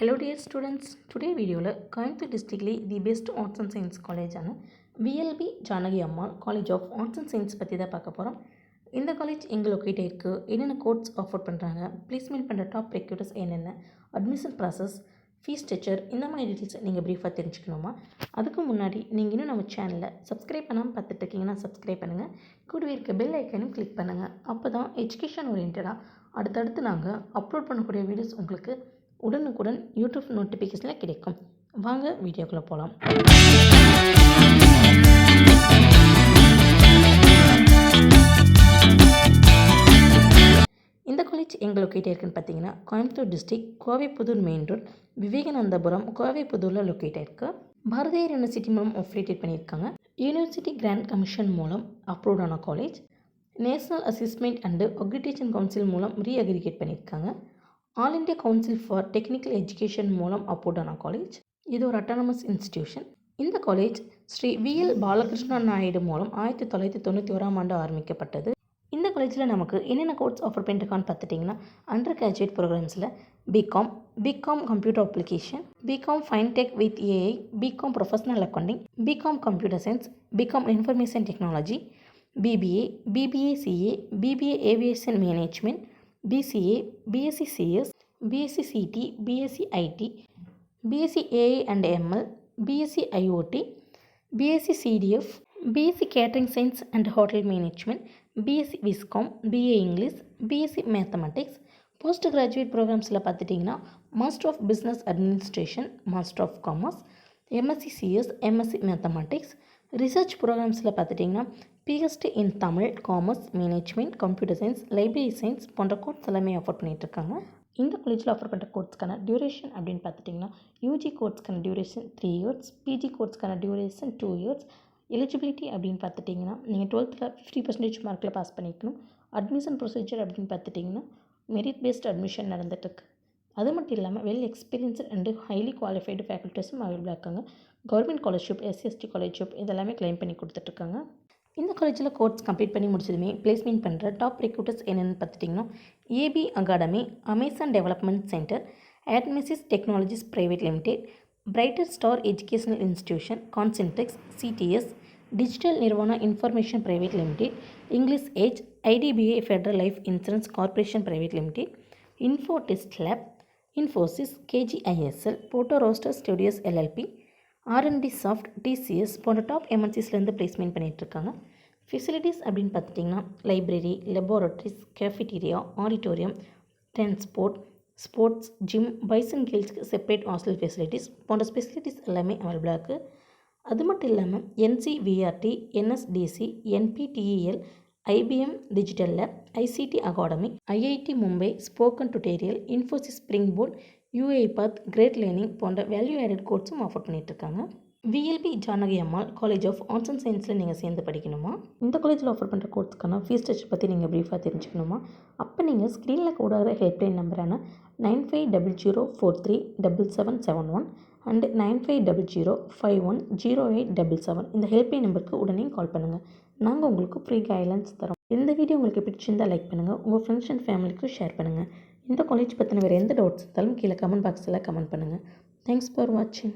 Hello dear students, today video la Coimbatore district the best arts and science college ana VLB Janagi Amma College of Arts and Science பத்தி தான் பார்க்க போறோம். இந்த college எங்க locate இருக்கு, என்னென்ன course offer பண்றாங்க, பிளேஸ்மென்ட் பண்ற டாப் ரெக்ரூட்டர்ஸ் என்னென்ன, அட்மிஷன் process, ஃபீஸ் ஸ்ட்ரக்சர் இந்த மாதிரி டீடைல்ஸ் நீங்க பிரீஃபா தெரிஞ்சுக்கணுமா? அதுக்கு முன்னாடி நீங்க இன்னும் நம்ம சேனலை சப்ஸ்கிரைப் பண்ணாம பார்த்துட்டு இருக்கீங்கன்னா சப்ஸ்கிரைப் பண்ணுங்க. கூடவே இருக்க பெல் ஐகானையும் கிளிக் பண்ணுங்க. அப்பதான் எஜுகேஷன் ஓரியன்டா அடுத்தடுத்து நாங்க அப்லோட் பண்ணக்கூடிய வீடியோஸ் உங்களுக்கு உடனுக்குடன் யூடியூப் நோட்டிஃபிகேஷனில் கிடைக்கும். வாங்க வீடியோக்குள்ளே போகலாம். இந்த காலேஜ் எங்கே லொக்கேட் இருக்குன்னு பார்த்தீங்கன்னா Coimbatore district Kovaipudur main road Vivekanandapuram கோவைப்புதூரில் லொக்கேட் ஆயிருக்கு. பாரதியார் யூனிவர்சிட்டி மூலம் ஆப்ரேட்டட் பண்ணியிருக்காங்க. யூனிவர்சிட்டி கிராண்ட் கமிஷன் மூலம் அப்ரூவ்ட் ஆன college. National assessment and accreditation council மூலம் ரீஅக்ரிகேட் பண்ணியிருக்காங்க. All India council for technical education மூலம் அப்ரூவ்டான காலேஜ். இது ஒரு அட்டானமஸ் இன்ஸ்டிடியூஷன். இந்த காலேஜ் ஸ்ரீ VL பாலகிருஷ்ண நாயுடு மூலம் 1991 ஆரம்பிக்கப்பட்டது. இந்த காலேஜில் நமக்கு என்னென்ன கோர்ஸ் ஆஃபர் பண்ணியிருக்கான்னு பார்த்துட்டிங்கன்னா அண்டர் கிராஜுவேட் ப்ரோக்ராம்ஸில் B Com computer application, B Com fintech with AI, B Com professional accounting, B Com computer science, B Com information technology, BBA CA, BBA aviation management, BCA, BSc CS, BSc CT, BSc IT, BSc AI and ML, BSc IoT, BSc CDF, BSc Catering Science and Hotel Management, BSc Viscom, BA English, BSc Mathematics. Postgraduate ப்ரோக்ராம்ஸில் பார்த்துட்டிங்கன்னா master of business administration, master of commerce, MSc CS, MSc mathematics. Research ப்ரோக்ராம்ஸில் பார்த்துட்டிங்கன்னா PhD in Tamil, commerce, management, computer science, library science போன்ற course எல்லாமே offer பண்ணிகிட்ருக்காங்க. இந்த காலேஜில் offer பண்ணுற கோர்ஸ்க்கான டியூரேஷன் அப்படின்னு பார்த்துட்டிங்கன்னா UG கோர்ஸ்க்கான டியூரேஷன் 3 years, PG கோர்ஸ்க்கான டியூரேஷன் 2 years. எலிஜிபிலிட்டி அப்படின்னு பார்த்துட்டிங்கன்னா நீங்கள் 12th 50% மார்க்கில் பாஸ் பண்ணிக்கணும். அட்மிஷன் ப்ரொசீஜர் அப்படின்னு பார்த்துட்டிங்கன்னா மெரிட் பேஸ்ட் அட்மிஷன் நடந்துகிட்ருக்கு. அது மட்டும் இல்லாமல் well experienced and highly qualified ஃபேக்கல்ட்டிஸும் அவைலபிளாக இருக்காங்க. கவர்மெண்ட் ஸ்காலர்ஷிப், SC ஸ்காலர்ஷிப் இதெல்லாமே கிளைம் பண்ணி கொடுத்துட்ருக்காங்க. இந்த காலேஜில் கோர்ஸ் கம்ப்ளீட் பண்ணி முடிச்சதுமே பிளேஸ்மெண்ட் பண்ணுற டாப் ரெக்ரூட்டர்ஸ் என்னென்னு பார்த்துட்டிங்கன்னா AB academy, Amazon development centre, Admisys technologies private limited, brighter star educational institution, Concentrix, CTS, digital Nirvana information private limited, English age, IDBI federal life insurance corporation private limited, info test lab, Infosys, KGISL, photo roster studios LLP, R&D soft, TCS போன்ற top MNCஸ்லேருந்து placement பண்ணிகிட்ருக்காங்க. Facilities அப்படின்னு பார்த்துட்டிங்கன்னா library, laboratories, cafeteria, auditorium, transport, sports, gym, boys and கேர்ள்ஸ்க்கு separate hostel facilities போன்ற facilities எல்லாமே அவைலபிளாக இருக்குது. அது மட்டும் இல்லாமல் NCVRT, NSDC, NPTEL, IBM Digital Lab, ICT Academy, IIT Mumbai, Spoken Tutorial, Infosys Springboard, UiPath, Great Learning போன்ற வேல்யூ ஆடட் கோர்ஸும் ஆஃபர் பண்ணிகிட்ருக்காங்க. VLB Janaki Ammal College of Arts and சயின்ஸில் நீங்கள் சேர்ந்து படிக்கணுமா? இந்த காலேஜில் ஆஃபர் பண்ணுற கோர்ஸ்க்கான ஃபீஸ் ஸ்ட்ரக்சர் பற்றி நீங்கள் ப்ரீஃபாக தெரிஞ்சுக்கணுமா? அப்போ நீங்கள் ஸ்க்ரீனில் கூட ஹெல்ப்லைன் நம்பரான 9500437771 அண்ட் 9500510877 இந்த ஹெல்ப்லைன் நம்பருக்கு உடனே கால் பண்ணுங்கள். நாங்கள் உங்களுக்கு ஃப்ரீ கைட்லைன்ஸ் தரோம். இந்த வீடியோ உங்களுக்கு பிடிச்சிருந்தால் லைக் பண்ணுங்கள், உங்கள் ஃப்ரெண்ட்ஸ் அண்ட் ஃபேமிலிக்கும் ஷேர் பண்ணுங்கள். இந்த காலேஜ் பற்றின வேறு எந்த டவுட்ஸ் இருந்தாலும் கீழே கமெண்ட் பாக்ஸில் கமெண்ட் பண்ணுங்கள். தேங்க்ஸ் ஃபார் வாட்சிங்.